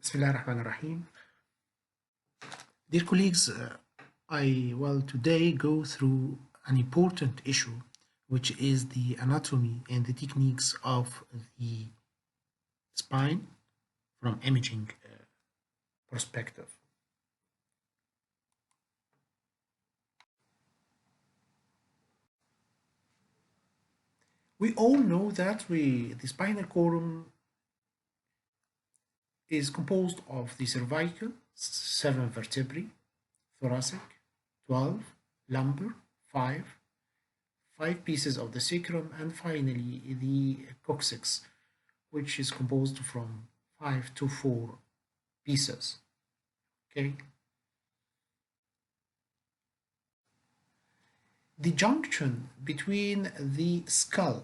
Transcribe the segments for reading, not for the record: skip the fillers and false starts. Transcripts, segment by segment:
Bismillah ar-Rahman ar-Rahim. Dear colleagues, I will today go through an important issue, which is the anatomy and the techniques of the spine from imaging perspective. We all know that the spinal column is composed of the cervical, 7 vertebrae, thoracic, 12, lumbar, 5 pieces of the sacrum, and finally the coccyx, which is composed from 5 to 4 pieces. Okay. The junction between the skull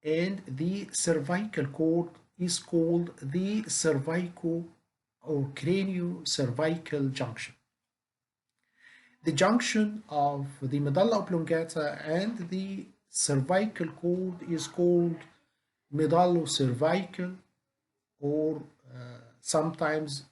and the cervical cord is called the cervico or craniocervical junction. The junction of the medulla oblongata and the cervical cord is called medullocervical or sometimes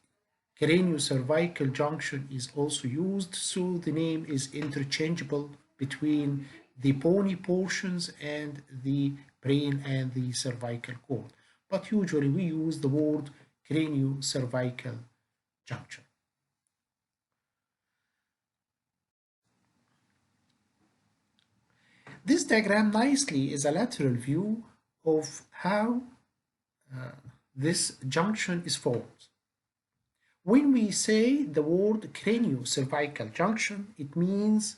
craniocervical junction is also used, so the name is interchangeable between the bony portions and the brain and the cervical cord. But usually we use the word craniocervical junction. This diagram nicely is a lateral view of how this junction is formed. When we say the word craniocervical junction, it means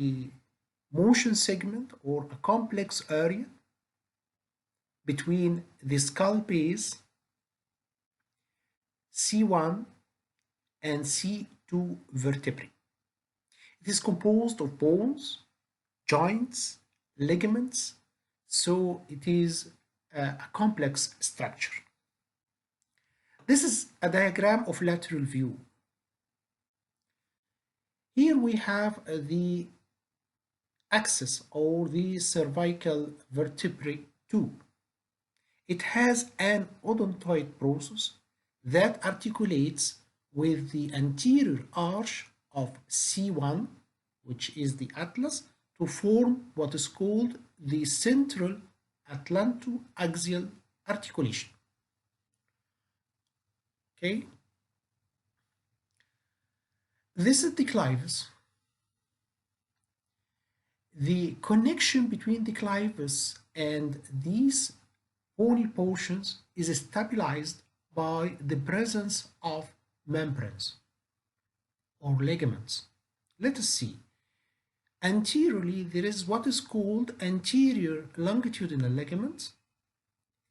a motion segment or a complex area between the skull base C1 and C2 vertebrae. It is composed of bones, joints, ligaments, so it is a complex structure. This is a diagram of lateral view. Here we have the axis or the cervical vertebrae 2. It has an odontoid process that articulates with the anterior arch of C1, which is the atlas, to form what is called the central atlantoaxial articulation. Okay. This is the clivus. The connection between the clivus and these bony portions is stabilized by the presence of membranes or ligaments. Let us see. Anteriorly, there is what is called anterior longitudinal ligament.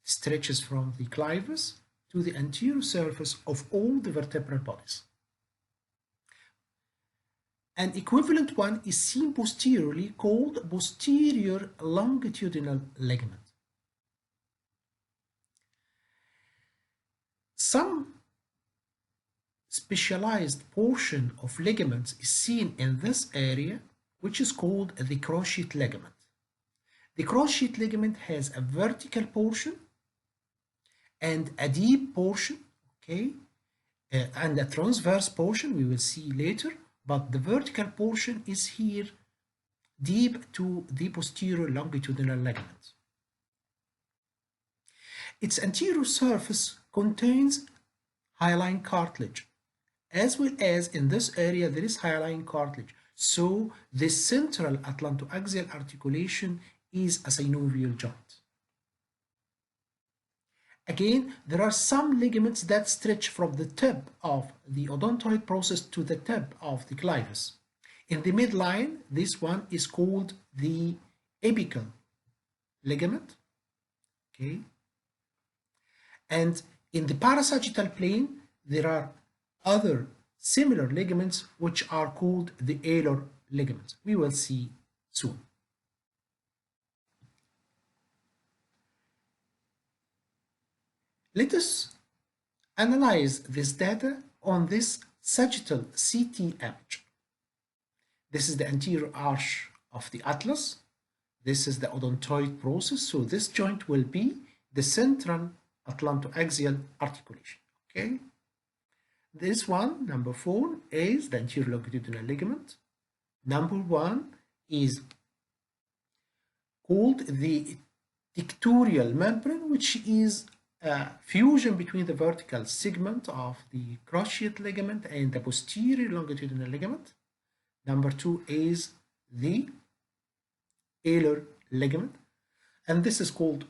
It stretches from the clivus to the anterior surface of all the vertebral bodies. An equivalent one is seen posteriorly called posterior longitudinal ligament. Some specialized portion of ligaments is seen in this area, which is called the cruciate ligament. The cruciate ligament has a vertical portion and a deep portion, okay, and a transverse portion we will see later, but the vertical portion is here deep to the posterior longitudinal ligament. Its anterior surface contains hyaline cartilage, as well as in this area there is hyaline cartilage. So the central atlantoaxial articulation is a synovial joint. Again, there are some ligaments that stretch from the tip of the odontoid process to the tip of the clivus. In the midline, this one is called the apical ligament. Okay. And in the parasagittal plane, there are other similar ligaments which are called the alar ligaments. We will see soon. Let us analyze this data on this sagittal CT image. This is the anterior arch of the atlas. This is the odontoid process. So this joint will be the central atlantoaxial articulation. Okay. This one, number 4, is the anterior longitudinal ligament. Number 1 is called the tectorial membrane, which is a fusion between the vertical segment of the cruciate ligament and the posterior longitudinal ligament. Number 2 is the alar ligament, and this is called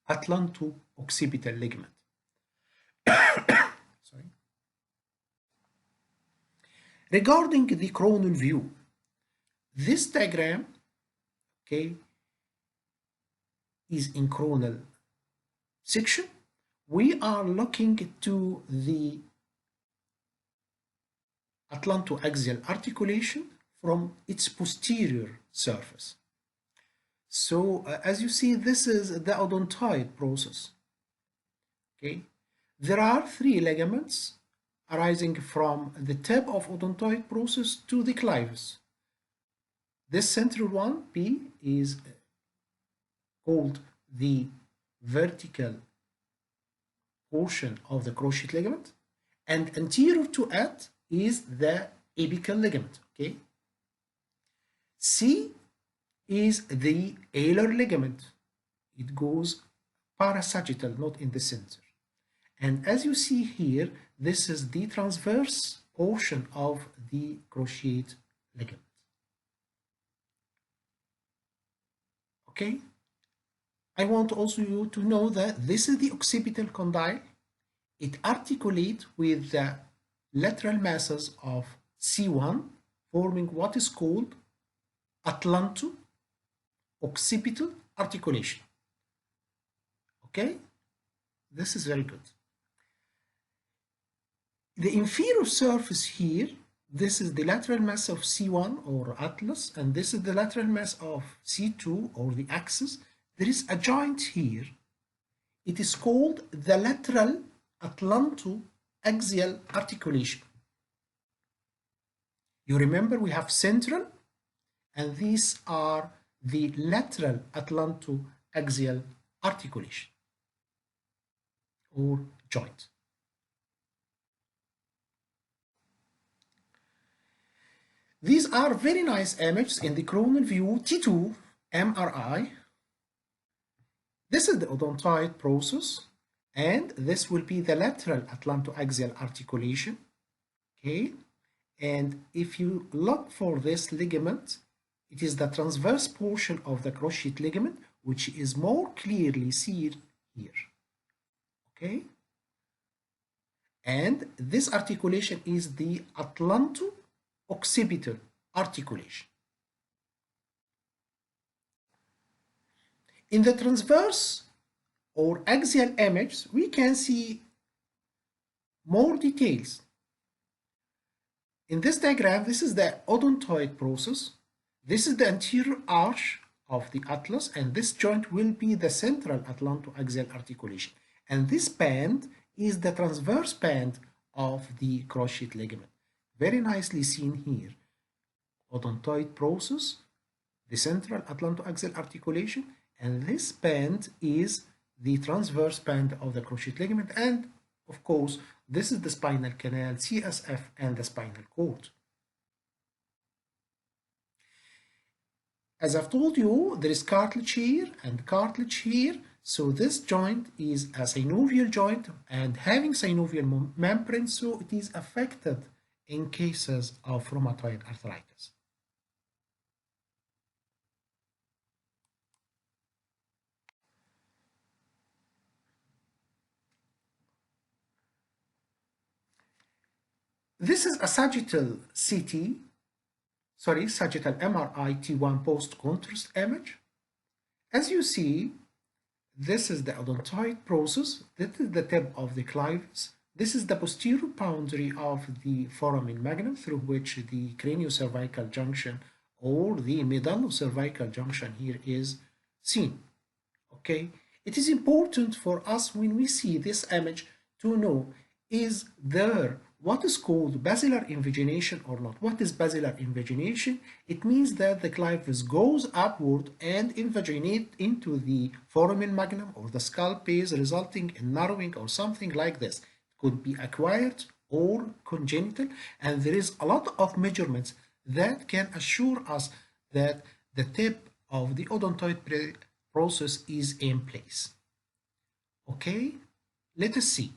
atlanto-occipital ligament. Sorry. Regarding the coronal view, this diagram, okay, is in coronal section. We are looking to the atlantoaxial articulation from its posterior surface. So as you see, this is the odontoid process. Okay, there are 3 ligaments arising from the tip of odontoid process to the clivus. This central one, P, is called the vertical portion of the cruciate ligament, and anterior to it is the apical ligament. Okay, C is the alar ligament. It goes parasagittal, not in the center. And as you see here, this is the transverse portion of the cruciate ligament. Okay, I want also you to know that this is the occipital condyle. It articulates with the lateral masses of C1, forming what is called atlanto-occipital articulation. Okay, this is very good. The inferior surface here, this is the lateral mass of C1 or atlas, and this is the lateral mass of C2 or the axis. There is a joint here. It is called the lateral atlanto-axial articulation. You remember we have central, and these are the lateral atlanto-axial articulation or joint. These are very nice images in the coronal view T2 MRI. This is the odontoid process, and this will be the lateral atlantoaxial articulation. Okay, and if you look for this ligament, it is the transverse portion of the cruciate ligament, which is more clearly seen here. Okay, and this articulation is the atlanto-occipital articulation. In the transverse or axial image, we can see more details. In this diagram, this is the odontoid process. This is the anterior arch of the atlas, and this joint will be the central atlantoaxial articulation. And this band is the transverse band of the cruciate ligament. Very nicely seen here. Odontoid process, the central atlantoaxial articulation, and this band is the transverse band of the cruciate ligament, and of course this is the spinal canal, CSF, and the spinal cord. As I've told you, there is cartilage here and cartilage here, so this joint is a synovial joint and having synovial membrane, so it is affected in cases of rheumatoid arthritis. This is a sagittal sagittal MRI T1 post-contrast image. As you see, this is the odontoid process. This is the tip of the clivus. This is the posterior boundary of the foramen magnum through which the craniocervical junction or the medullocervical junction here is seen. Okay, it is important for us when we see this image to know, is there what is called basilar invagination or not? What is basilar invagination? It means that the clivus goes upward and invaginate into the foramen magnum or the skull base, resulting in narrowing or something like this. It could be acquired or congenital, and there is a lot of measurements that can assure us that the tip of the odontoid process is in place. Okay, let us see.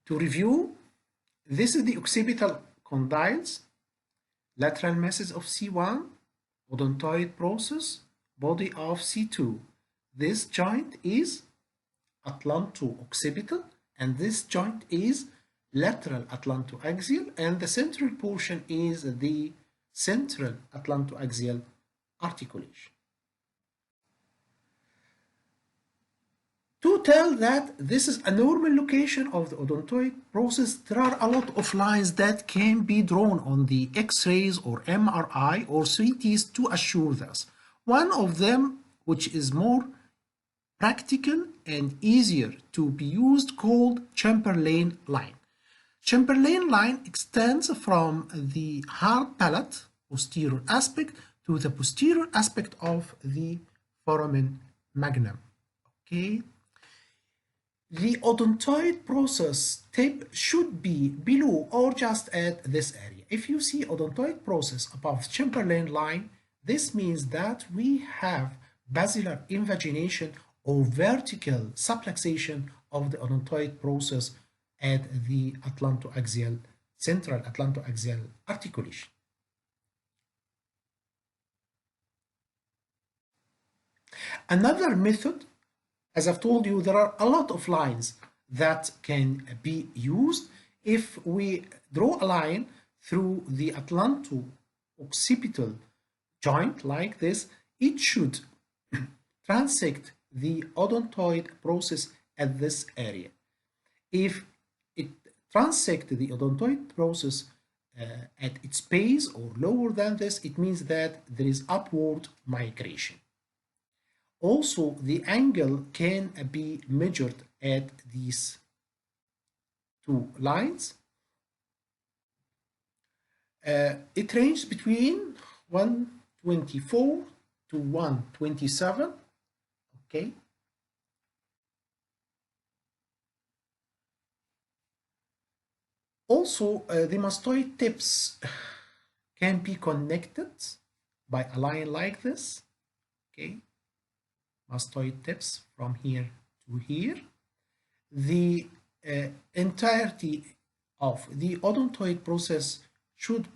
To review, this is the occipital condyles, lateral masses of C1, odontoid process, body of C2. This joint is atlanto-occipital, and this joint is lateral atlantoaxial, and the central portion is the central atlantoaxial articulation. To tell that this is a normal location of the odontoid process, there are a lot of lines that can be drawn on the X-rays or MRI or CTs to assure this. One of them, which is more practical and easier to be used, called Chamberlain line. Chamberlain line extends from the hard palate posterior aspect to the posterior aspect of the foramen magnum. Okay. The odontoid process tip should be below or just at this area. If you see odontoid process above Chamberlain line, this means that we have basilar invagination or vertical subluxation of the odontoid process at the atlantoaxial, central atlantoaxial articulation. Another method, as I've told you, there are a lot of lines that can be used. If we draw a line through the atlanto-occipital joint like this, it should transect the odontoid process at this area. If it transects the odontoid process at its base or lower than this, it means that there is upward migration. Also, the angle can be measured at these two lines. It ranges between 124 to 127. Okay. Also, the mastoid tips can be connected by a line like this. Okay. Mastoid tips from here to here. The entirety of the odontoid process should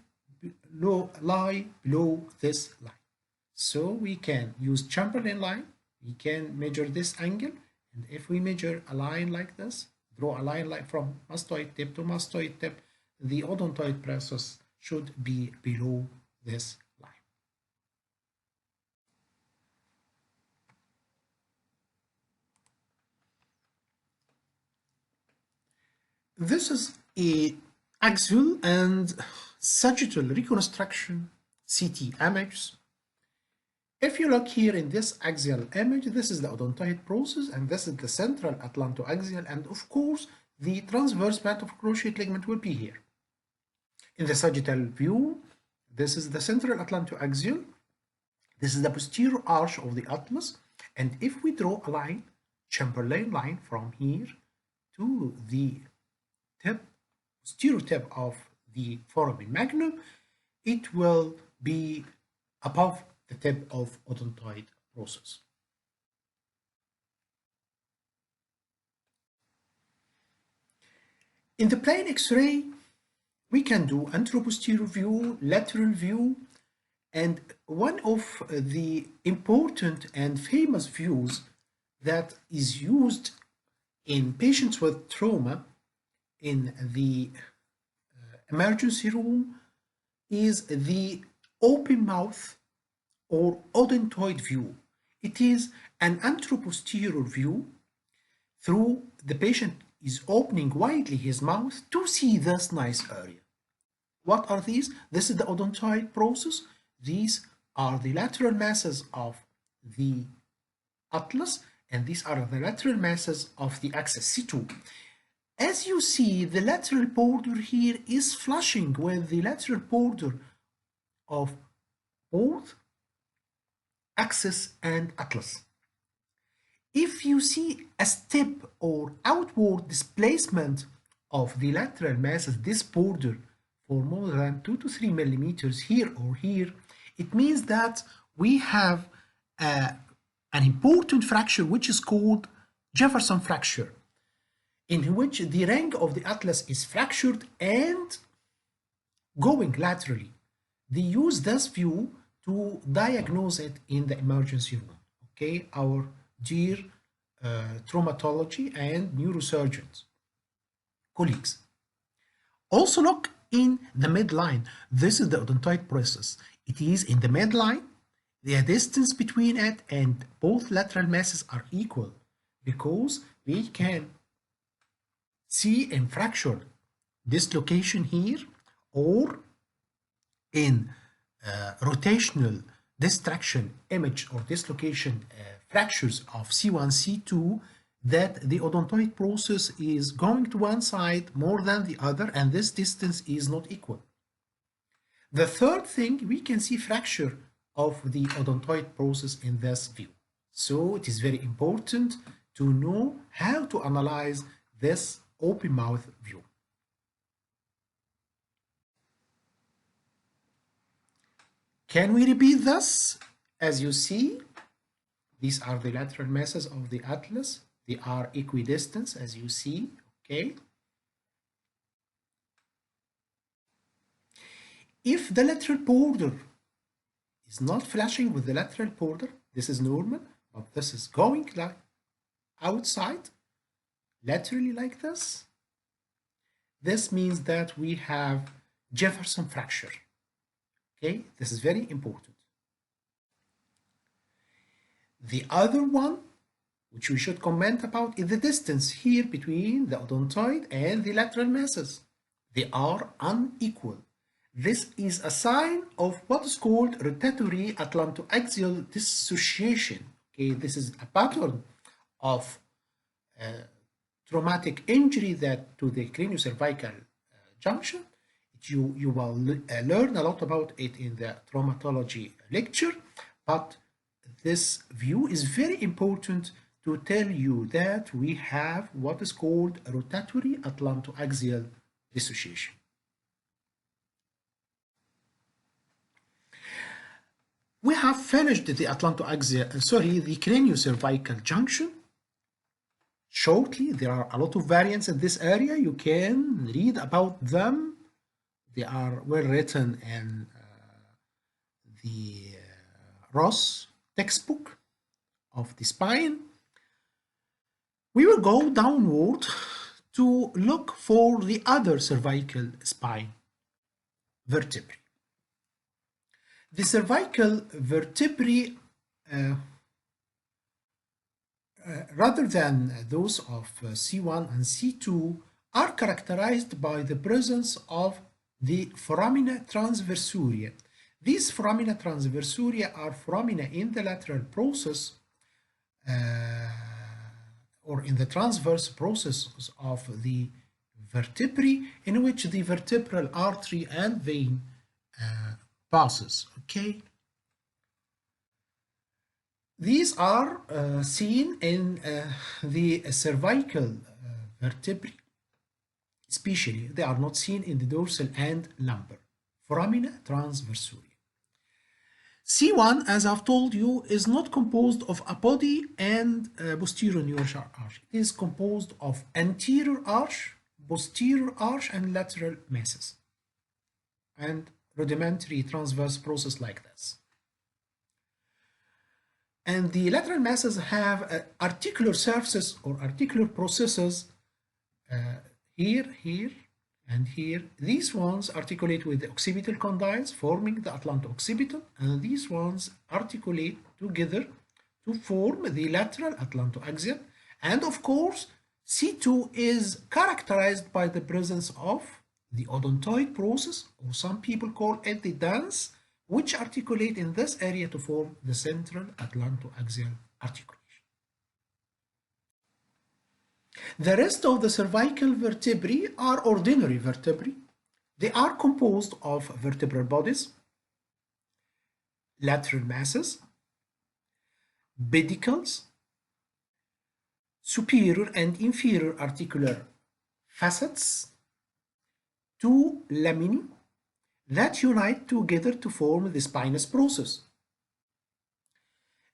lie below this line. So we can use Chamberlain line, we can measure this angle, and if we measure a line like this, draw a line like from mastoid tip to mastoid tip, the odontoid process should be below this line. This is a axial and sagittal reconstruction CT image. If you look here in this axial image, this is the odontoid process, and this is the central atlantoaxial, and of course, the transverse band of cruciate ligament will be here. In the sagittal view, this is the central atlantoaxial, this is the posterior arch of the atlas, and if we draw a line, Chamberlain line, from here to the tip, posterior tip of the foramen magnum, it will be above the tip of odontoid process. In the plain X-ray, we can do anteroposterior view, lateral view, and one of the important and famous views that is used in patients with trauma in the emergency room is the open mouth or odontoid view. It is an anteroposterior view through the patient is opening widely his mouth to see this nice area. What are these? This is the odontoid process. These are the lateral masses of the atlas, and these are the lateral masses of the axis C2. As you see, the lateral border here is flushing with the lateral border of both axis and atlas. If you see a step or outward displacement of the lateral masses, this border for more than 2 to 3 millimeters here or here, it means that we have an important fracture which is called Jefferson fracture, in which the ring of the atlas is fractured and going laterally. They use this view to diagnose it in the emergency room. Okay, our dear traumatology and neurosurgeons colleagues. Also look in the midline. This is the odontoid process. It is in the midline. The distance between it and both lateral masses are equal because we can see in fracture dislocation here or in rotational distraction image or dislocation fractures of C1, C2, that the odontoid process is going to one side more than the other and this distance is not equal. The third thing, we can see fracture of the odontoid process in this view. So it is very important to know how to analyze this open mouth view. Can we repeat this? As you see, these are the lateral masses of the atlas. They are equidistant, as you see, okay? If the lateral border is not flashing with the lateral border, this is normal, but this is going like outside, laterally like this. This means that we have Jefferson fracture. Okay, this is very important. The other one, which we should comment about, is the distance here between the odontoid and the lateral masses. They are unequal. This is a sign of what is called rotatory atlantoaxial dissociation. Okay, this is a pattern of traumatic injury that to the craniocervical junction. You will learn a lot about it in the traumatology lecture, but this view is very important to tell you that we have what is called rotatory atlantoaxial dissociation. We have finished the the craniocervical junction. Shortly, there are a lot of variants in this area. You can read about them. They are well written in the Ross textbook of the spine. We will go downward to look for the other cervical spine vertebrae. The cervical vertebrae, rather than those of C1 and C2, are characterized by the presence of the foramina transversoria. These foramina transversoria are foramina in the lateral process or in the transverse processes of the vertebrae, in which the vertebral artery and vein passes. Okay, these are seen in the cervical vertebrae. Especially, they are not seen in the dorsal and lumbar foramina transversoria. C1, as I've told you, is not composed of a body and posterior neural arch. It is composed of anterior arch, posterior arch, and lateral masses, and rudimentary transverse process like this. And the lateral masses have articular surfaces or articular processes here, and here. These ones articulate with the occipital condyles, forming the atlanto-occipital, and these ones articulate together to form the lateral atlantoaxial. And of course, C2 is characterized by the presence of the odontoid process, or some people call it the dance, which articulate in this area to form the central atlantoaxial articulation. The rest of the cervical vertebrae are ordinary vertebrae. They are composed of vertebral bodies, lateral masses, pedicles, superior and inferior articular facets, two laminae that unite together to form the spinous process.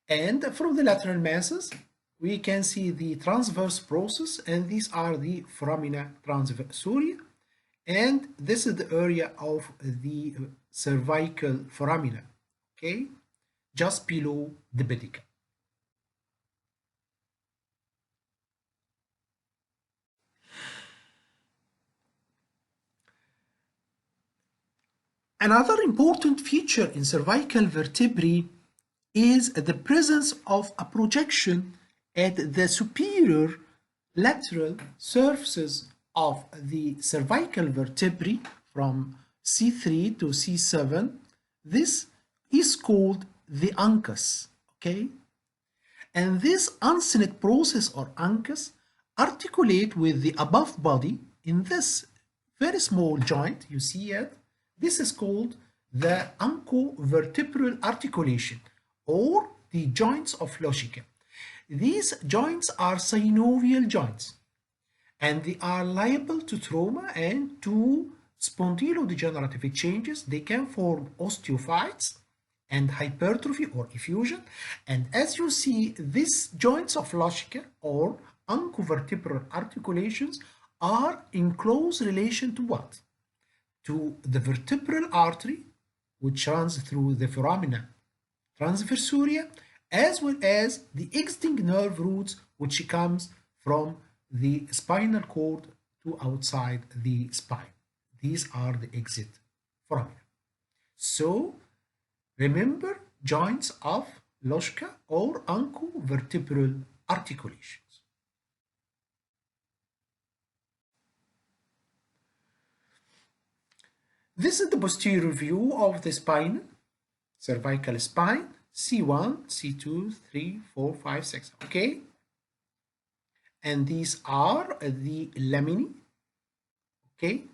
And from the lateral masses, we can see the transverse process, and these are the foramina transversoria, and this is the area of the cervical foramina, okay, just below the pedicle. Another important feature in cervical vertebrae is the presence of a projection at the superior lateral surfaces of the cervical vertebrae from C3 to C7. This is called the uncus, okay? And this uncinate process or uncus articulate with the above body in this very small joint, you see it. This is called the uncovertebral articulation or the joints of Loschke. These joints are synovial joints and they are liable to trauma and to spondylodegenerative changes. They can form osteophytes and hypertrophy or effusion. And as you see, these joints of Loschke or uncovertebral articulations are in close relation to what? To the vertebral artery, which runs through the foramina transversoria, as well as the exiting nerve roots, which comes from the spinal cord to outside the spine. These are the exit foramina. So remember joints of Loschke or uncovertebral articulations. This is the posterior view of the spine, cervical spine, C1, C2, 3, 4, 5, 6, okay? And these are the laminae, okay,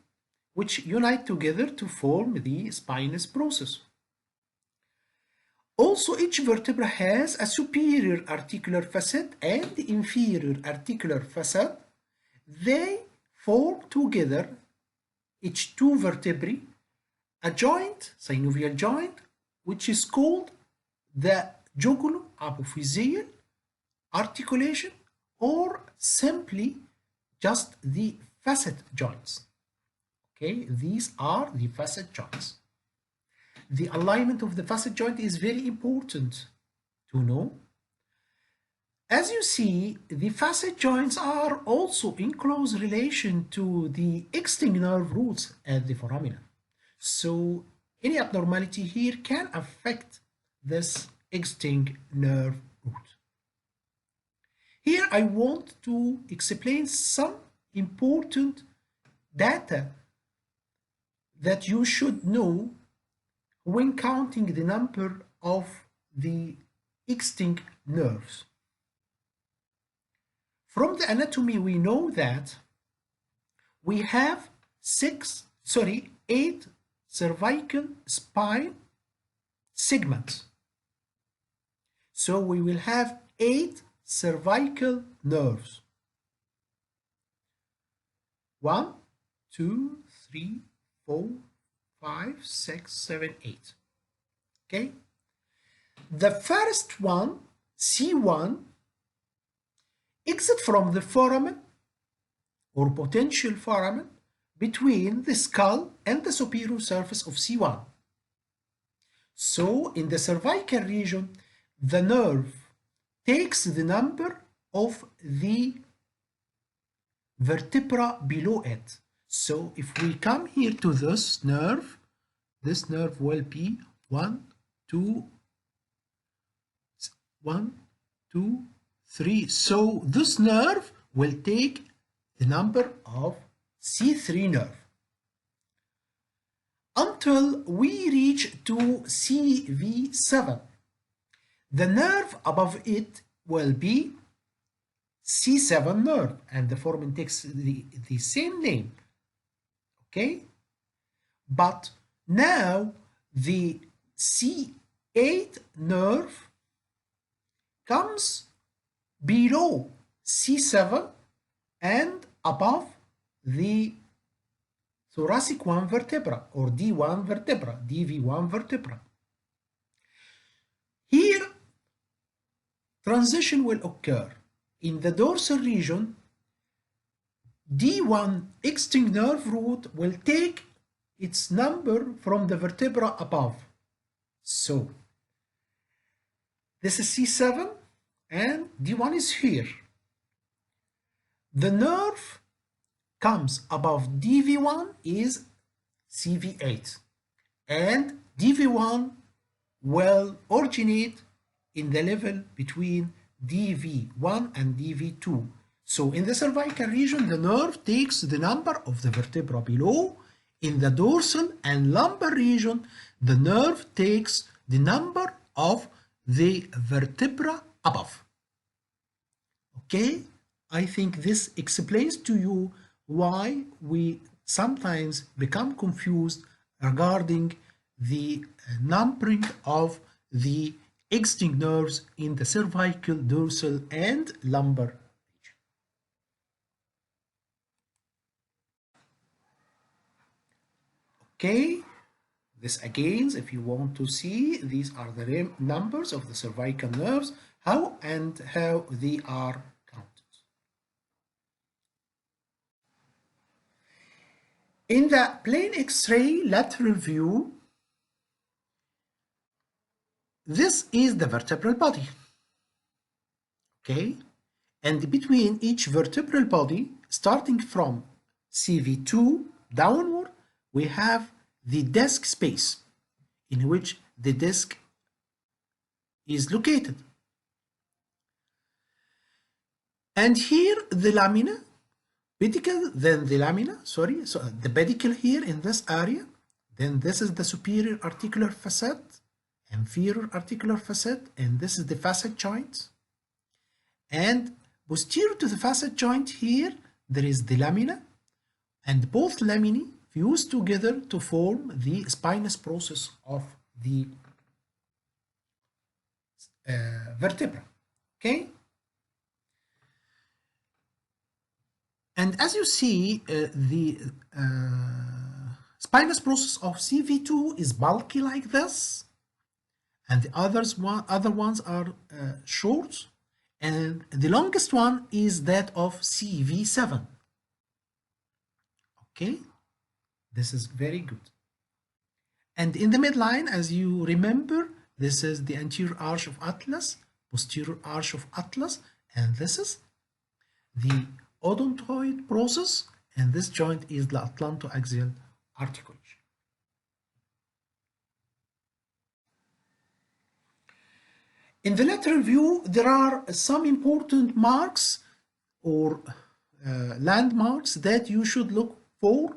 which unite together to form the spinous process. Also, each vertebra has a superior articular facet and inferior articular facet. They form together, each two vertebrae, a joint, synovial joint, which is called the jugulo-apophyseal articulation, or simply just the facet joints. Okay, these are the facet joints. The alignment of the facet joint is very important to know. As you see, the facet joints are also in close relation to the exiting nerve roots at the foramina. So any abnormality here can affect this exiting nerve root. Here I want to explain some important data that you should know when counting the number of the exiting nerves. From the anatomy, we know that we have 8 cervical spine segments. So we will have 8 cervical nerves. 1, 2, 3, 4, 5, 6, 7, 8. Okay? The first one, C1, exit from the foramen or potential foramen between the skull and the superior surface of C1. So in the cervical region, the nerve takes the number of the vertebra below it. So if we come here to this nerve will be 1, 2, 1, 2, 3. So this nerve will take the number of C3 nerve until we reach to CV7. The nerve above it will be C7 nerve, and the foramen takes the same name, okay? But now the C8 nerve comes below C7 and above the thoracic 1 vertebra or D1 vertebra, DV1 vertebra. Here, transition will occur. In the dorsal region, D1 extinct nerve root will take its number from the vertebra above. So, this is C7 and D1 is here. The nerve comes above DV1 is CV8 and DV1 will originate in the level between DV1 and DV2. So in the cervical region, the nerve takes the number of the vertebra below. In the dorsal and lumbar region, the nerve takes the number of the vertebra above. Okay, I think this explains to you why we sometimes become confused regarding the numbering of the extinct nerves in the cervical, dorsal, and lumbar region. Okay, this again, if you want to see, these are the numbers of the cervical nerves, how they are counted. In the plain X-ray lateral view, this is the vertebral body, okay? And between each vertebral body, starting from CV2 downward, we have the disc space in which the disc is located. And here the lamina, pedicle, then the lamina, so the pedicle here in this area, then this is the superior articular facet, inferior articular facet, and this is the facet joint. And posterior to the facet joint here, there is the lamina, and both laminae fuse together to form the spinous process of the vertebra, okay? And as you see, the spinous process of CV2 is bulky like this, and the other ones are short, and the longest one is that of CV7. Okay, this is very good. And in the midline, as you remember, this is the anterior arch of atlas, posterior arch of atlas, and this is the odontoid process, and this joint is the atlantoaxial articulation. In the lateral view, there are some important marks or landmarks that you should look for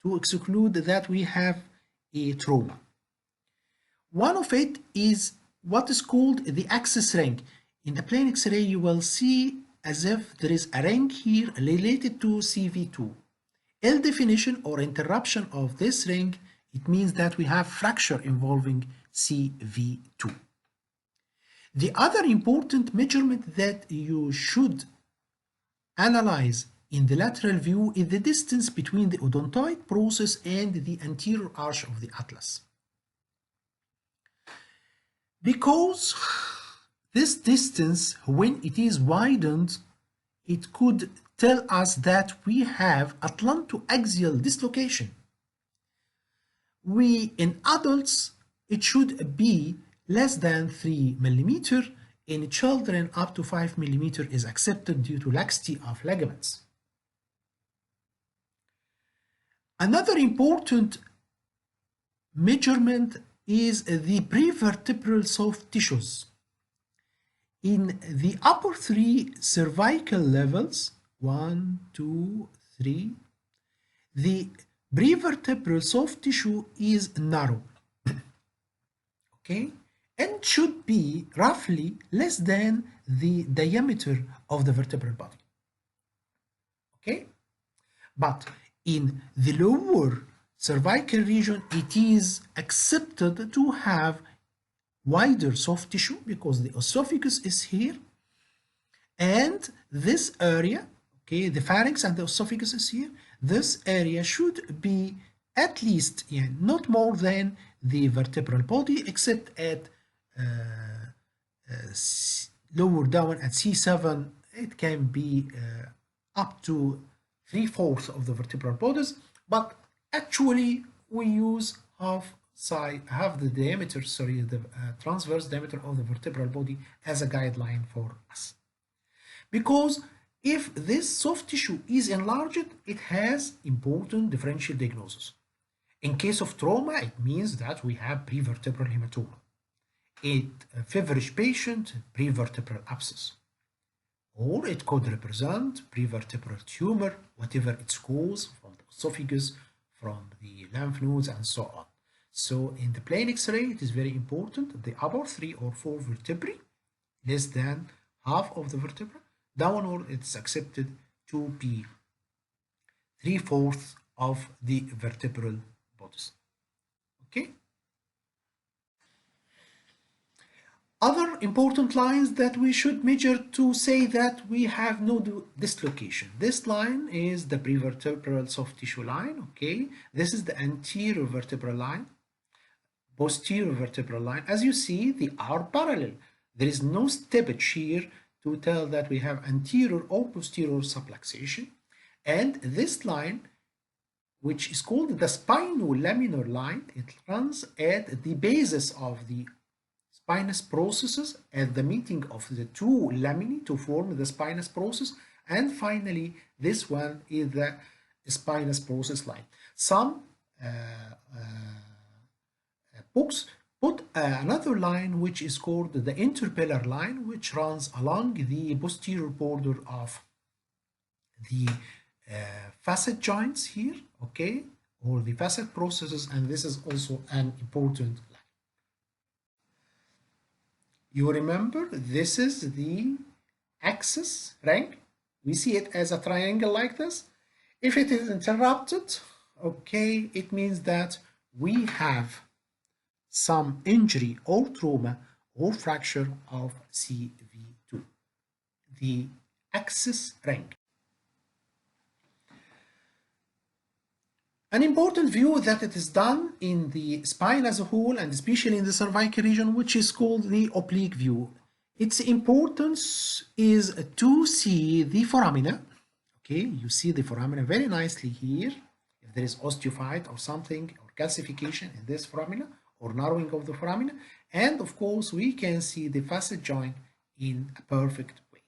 to exclude that we have a trauma. One of it is what is called the axis ring. In the plain X-ray, you will see as if there is a ring here related to CV2. Ill definition or interruption of this ring, it means that we have fracture involving CV2. The other important measurement that you should analyze in the lateral view is the distance between the odontoid process and the anterior arch of the atlas. Because this distance, when it is widened, it could tell us that we have atlantoaxial dislocation. In adults, it should be less than 3 mm. In children, up to 5 mm is accepted due to laxity of ligaments. Another important measurement is the prevertebral soft tissues. In the upper 3 cervical levels, 1, 2, 3, the prevertebral soft tissue is narrow, okay, and should be roughly less than the diameter of the vertebral body, okay? But in the lower cervical region, it is accepted to have wider soft tissue because the esophagus is here And this area, okay, the pharynx and the esophagus is here. This area should be at least, yeah, not more than the vertebral body, except at lower down at C7, it can be up to 3/4 of the vertebral bodies, but actually we use half the diameter, sorry, the transverse diameter of the vertebral body as a guideline for us. Because if this soft tissue is enlarged, it has important differential diagnosis. In case of trauma, it means that we have prevertebral hematoma. In a feverish patient, prevertebral abscess. Or it could represent prevertebral tumor, whatever its cause, from the esophagus, from the lymph nodes, and so on. So in the plain X-ray, it is very important, the upper 3 or 4 vertebrae, less than half of the vertebra, downward it's accepted to be 3/4 of the vertebral bodies. Okay? Other important lines that we should measure to say that we have no dislocation. This line is the prevertebral soft tissue line, okay? This is the anterior vertebral line, posterior vertebral line. As you see, they are parallel. There is no steppage here to tell that we have anterior or posterior subluxation. And this line, which is called the spinolaminar line, it runs at the basis of the spinous processes at the meeting of the two laminae to form the spinous process, and finally this one is the spinous process line. Some books put another line which is called the interpellar line, which runs along the posterior border of the facet joints here, okay, or the facet processes, and this is also an important line. You remember, this is the axis rank. We see it as a triangle like this. If it is interrupted, okay, it means that we have some injury or trauma or fracture of CV2, the axis rank. An important view that it is done in the spine as a whole, and especially in the cervical region, which is called the oblique view. Its importance is to see the foramina. Okay, you see the foramina very nicely here. If there is osteophyte or something, or calcification in this foramina, or narrowing of the foramina, and of course we can see the facet joint in a perfect way.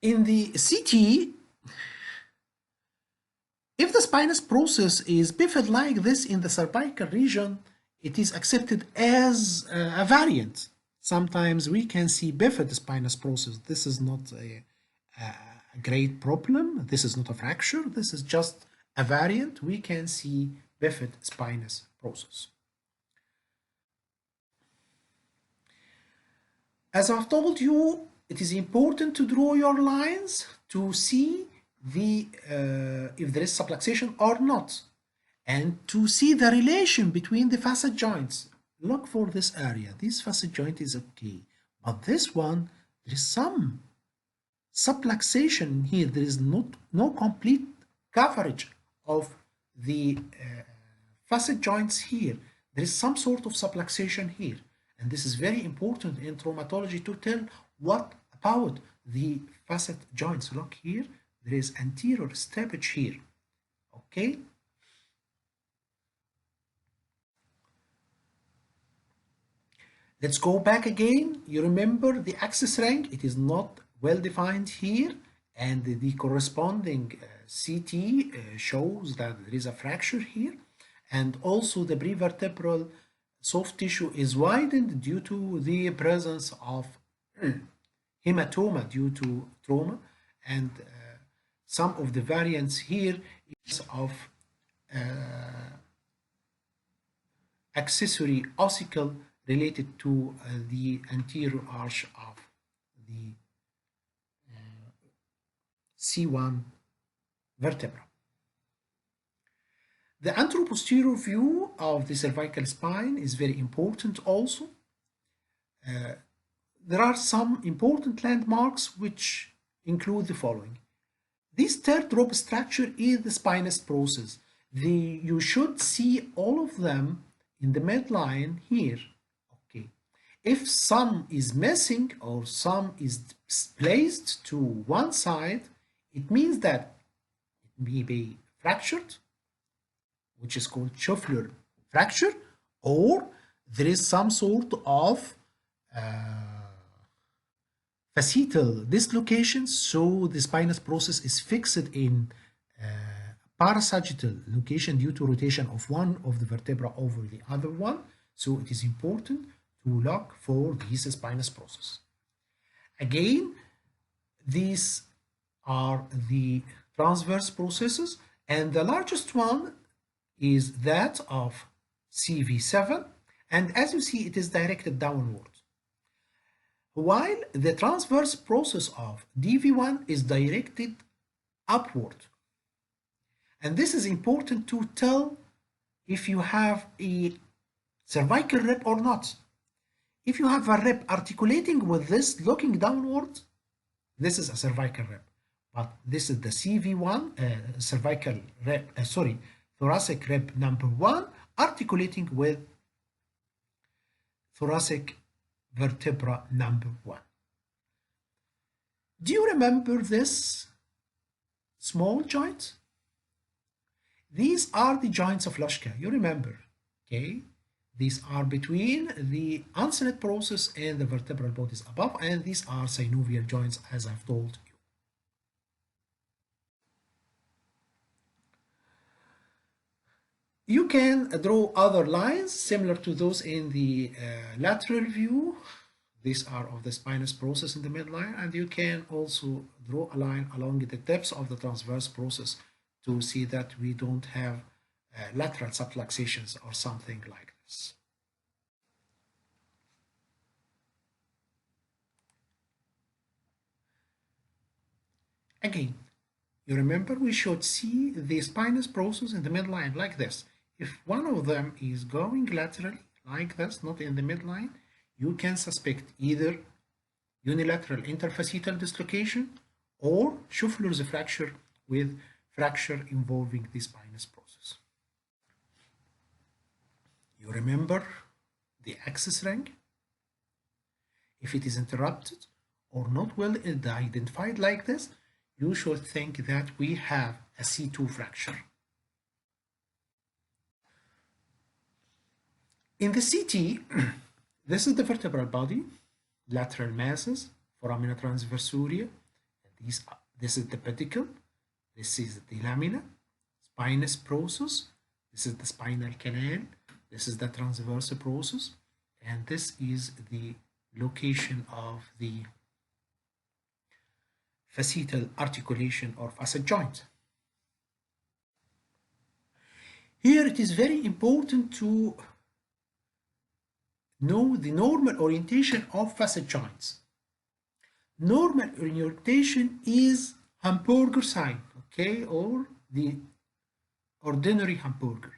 In the CT, if the spinous process is bifid like this in the cervical region, it is accepted as a variant. Sometimes we can see bifid spinous process. This is not a great problem. This is not a fracture. This is just a variant. We can see bifid spinous process. As I've told you, it is important to draw your lines to see the if there is subluxation or not, and to see the relation between the facet joints. Look for this area. This facet joint is okay, but this one, there is some subluxation here. There is no complete coverage of the facet joints here. There is some sort of subluxation here. And this is very important in traumatology to tell what about the facet joints. Look here, there is anterior steppage here, okay? Let's go back again. You remember the axis rank, it is not well defined here, and the corresponding CT shows that there is a fracture here, and also the prevertebral soft tissue is widened due to the presence of hematoma due to trauma, and some of the variants here is of accessory ossicle related to the anterior arch of the C1 vertebra. The anteroposterior view view of the cervical spine is very important also. There are some important landmarks which include the following. This teardrop structure is the spinous process. You should see all of them in the midline here. Okay. If some is missing or some is placed to one side, it means that it may be fractured, which is called Scheffler fracture, or there is some sort of facetal dislocation, so the spinous process is fixed in parasagittal location due to rotation of one of the vertebra over the other one. So it is important to look for this spinous process. Again, these are the transverse processes, and the largest one is that of CV7, and as you see, it is directed downward, while the transverse process of DV1 is directed upward. And this is important to tell if you have a cervical rib or not. If you have a rib articulating with this looking downward, this is a cervical rib. But this is the CV1 cervical rib, thoracic rib number 1 articulating with thoracic vertebra number 1. Do you remember this small joint? These are the joints of Loschka, you remember, okay? These are between the uncinate process and the vertebral bodies above, and these are synovial joints, as I've told you. You can draw other lines similar to those in the lateral view. These are of the spinous process in the midline, and you can also draw a line along the tips of the transverse process to see that we don't have lateral subluxations or something like this. Again, you remember we should see the spinous process in the midline like this. If one of them is going laterally like this, not in the midline, you can suspect either unilateral interfacetal dislocation or Scheffler's fracture with fracture involving the spinous process. You remember the axis ring? If it is interrupted or not well identified like this, you should think that we have a C2 fracture. In the CT, this is the vertebral body, lateral masses, foramina transversoria. This is the pedicle. This is the lamina, spinous process. This is the spinal canal. This is the transverse process. And this is the location of the facetal articulation or facet joint. Here it is very important to know the normal orientation of facet joints. Normal orientation is hamburger sign, okay, or the ordinary hamburger.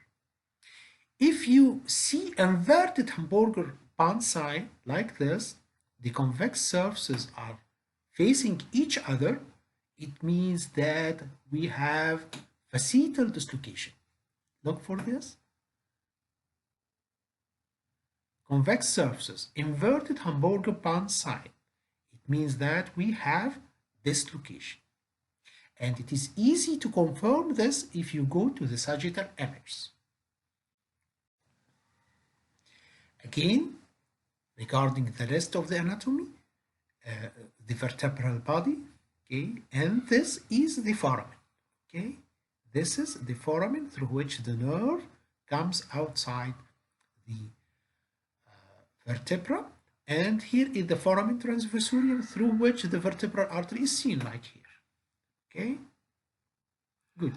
If you see inverted hamburger band sign like this, the convex surfaces are facing each other, it means that we have facetal dislocation. Look for this. Convex surfaces, inverted hamburger band sign. It means that we have dislocation. And it is easy to confirm this if you go to the sagittal image. Again, regarding the rest of the anatomy, the vertebral body, okay, and this is the foramen, okay. This is the foramen through which the nerve comes outside the vertebra, and here is the foramen transversorium through which the vertebral artery is seen, like here. Okay, good.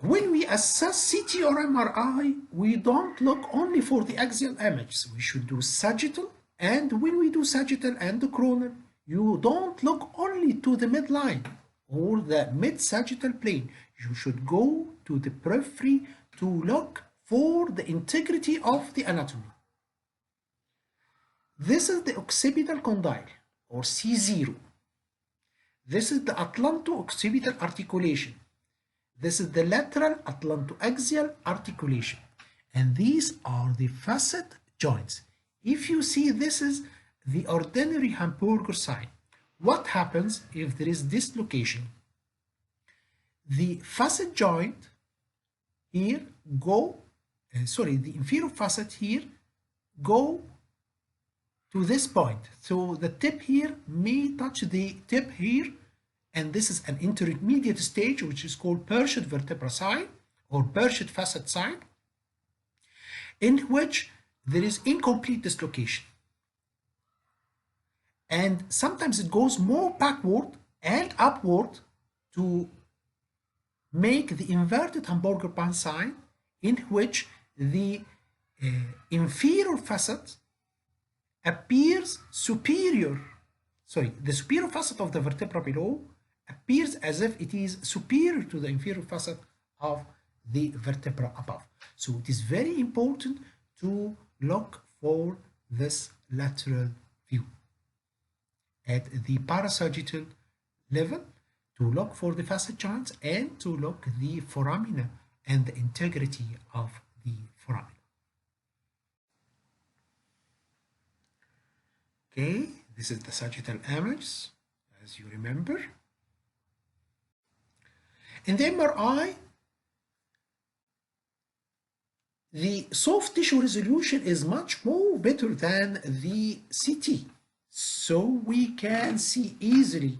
When we assess CT or MRI, we don't look only for the axial image. We should do sagittal, and when we do sagittal and the coronal, you don't look only to the midline or the mid-sagittal plane. You should go to the periphery to look for the integrity of the anatomy. This is the occipital condyle, or C0. This is the atlanto-occipital articulation. This is the lateral atlantoaxial articulation. And these are the facet joints. If you see, this is the ordinary hamburger sign. What happens if there is dislocation? The facet joint here the inferior facet here go to this point. So the tip here may touch the tip here, and this is an intermediate stage which is called perched vertebra sign or perched facet sign, in which there is incomplete dislocation. And sometimes it goes more backward and upward to make the inverted hamburger bun sign, in which the inferior facet appears superior. The superior facet of the vertebra below appears as if it is superior to the inferior facet of the vertebra above. So it is very important to look for this lateral view at the parasagittal level, to look for the facet joints and to look the foramina and the integrity of the foramina. Okay, this is the sagittal image, as you remember. In the MRI, the soft tissue resolution is much more better than the CT. So we can see easily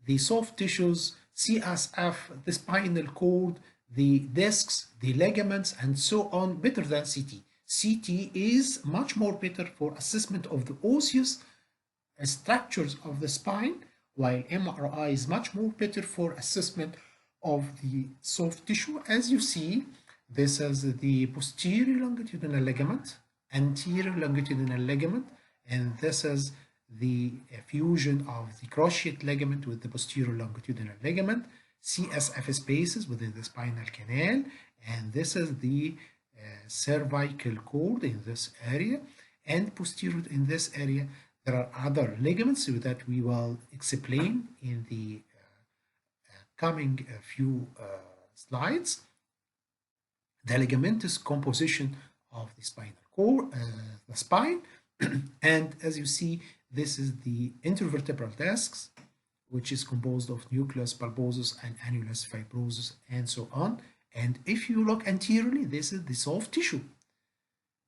the soft tissues, CSF, the spinal cord, the discs, the ligaments, and so on, better than CT. CT is much more better for assessment of the osseous structures of the spine, while MRI is much more better for assessment of the soft tissue. As you see, this is the posterior longitudinal ligament, anterior longitudinal ligament, and this is the fusion of the cruciate ligament with the posterior longitudinal ligament, CSF spaces within the spinal canal, and this is the cervical cord in this area, and posterior in this area. There are other ligaments that we will explain in the coming few slides. The ligamentous composition of the spinal cord, the spine, and as you see, this is the intervertebral discs, which is composed of nucleus pulposus and annulus fibrosus and so on. And if you look anteriorly, this is the soft tissue.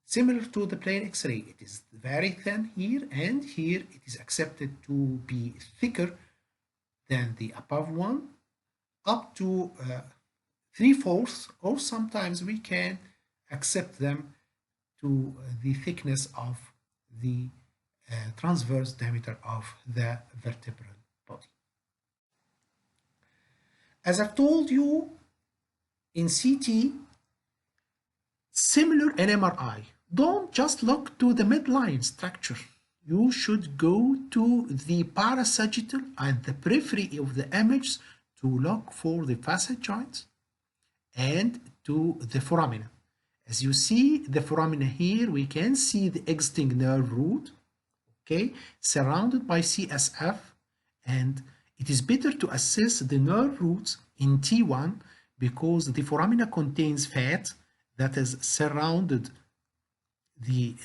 Similar to the plain X-ray, it is very thin here, and here it is accepted to be thicker than the above one, up to 3/4, or sometimes we can accept them to the thickness of the transverse diameter of the vertebral body. As I've told you, in CT, similar in MRI, don't just look to the midline structure. You should go to the parasagittal and the periphery of the image to look for the facet joints and to the foramina. As you see the foramina here, we can see the exiting nerve root, okay, surrounded by CSF, and it is better to assess the nerve roots in T1 because the foramina contains fat that has surrounded the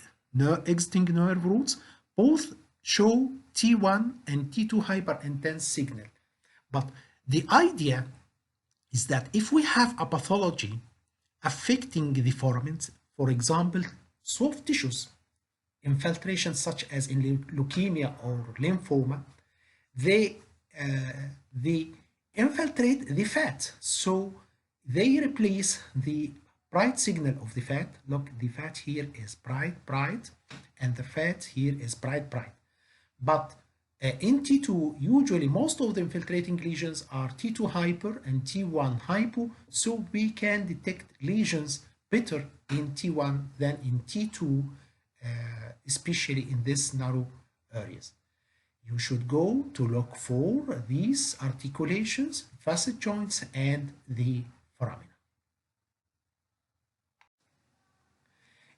exiting nerve roots. Both show T1 and T2 hyperintense signal. But the idea is that if we have a pathology affecting the foramina, for example, soft tissues, infiltration such as in leukemia or lymphoma, they infiltrate the fat. So they replace the bright signal of the fat. Look, the fat here is bright, and the fat here is bright. But in T2, usually most of the infiltrating lesions are T2 hyper and T1 hypo, so we can detect lesions better in T1 than in T2, especially in these narrow areas. You should go to look for these articulations, facet joints, and the foramina.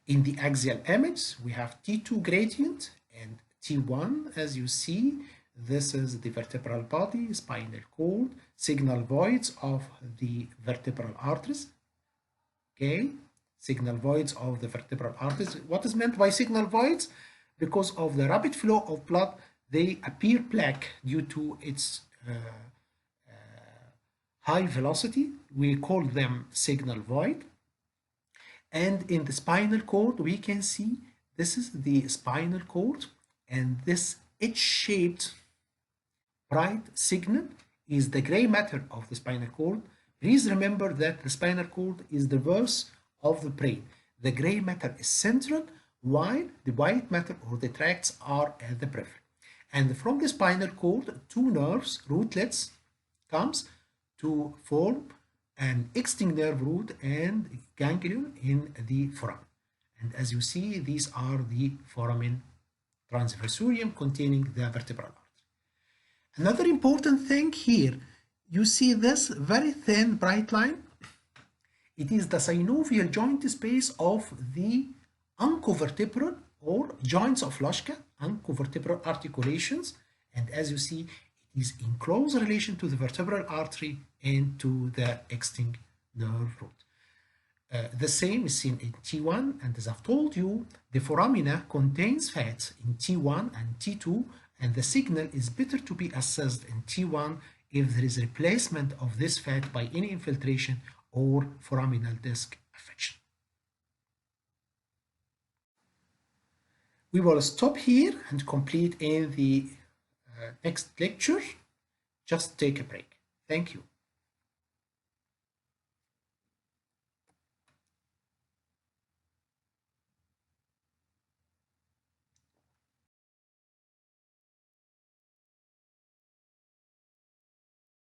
In the axial image, we have T2 gradient and T1. As you see, this is the vertebral body, spinal cord, signal voids of the vertebral arteries. Okay, signal voids of the vertebral arteries. What is meant by signal voids? Because of the rapid flow of blood, they appear black due to its high velocity. We call them signal void. And in the spinal cord, we can see this is the spinal cord, and this H-shaped bright signal is the gray matter of the spinal cord. Please remember that the spinal cord is the verse of the brain. The gray matter is central, while the white matter or the tracts are at the periphery. And from the spinal cord, two nerves, rootlets, comes to form an extinct nerve root and ganglion in the foramen. And as you see, these are the foramen transversorium containing the vertebral artery. Another important thing here, you see this very thin bright line? It is the synovial joint space of the oncovertebral or joints of Loschka, oncovertebral articulations. And as you see, it is in close relation to the vertebral artery and to the extinct nerve root. The same is seen in T1, and as I've told you, the foramina contains fat in T1 and T2, and the signal is better to be assessed in T1 if there is replacement of this fat by any infiltration or foraminal disc affection. We will stop here and complete in the next lecture. Just take a break. Thank you.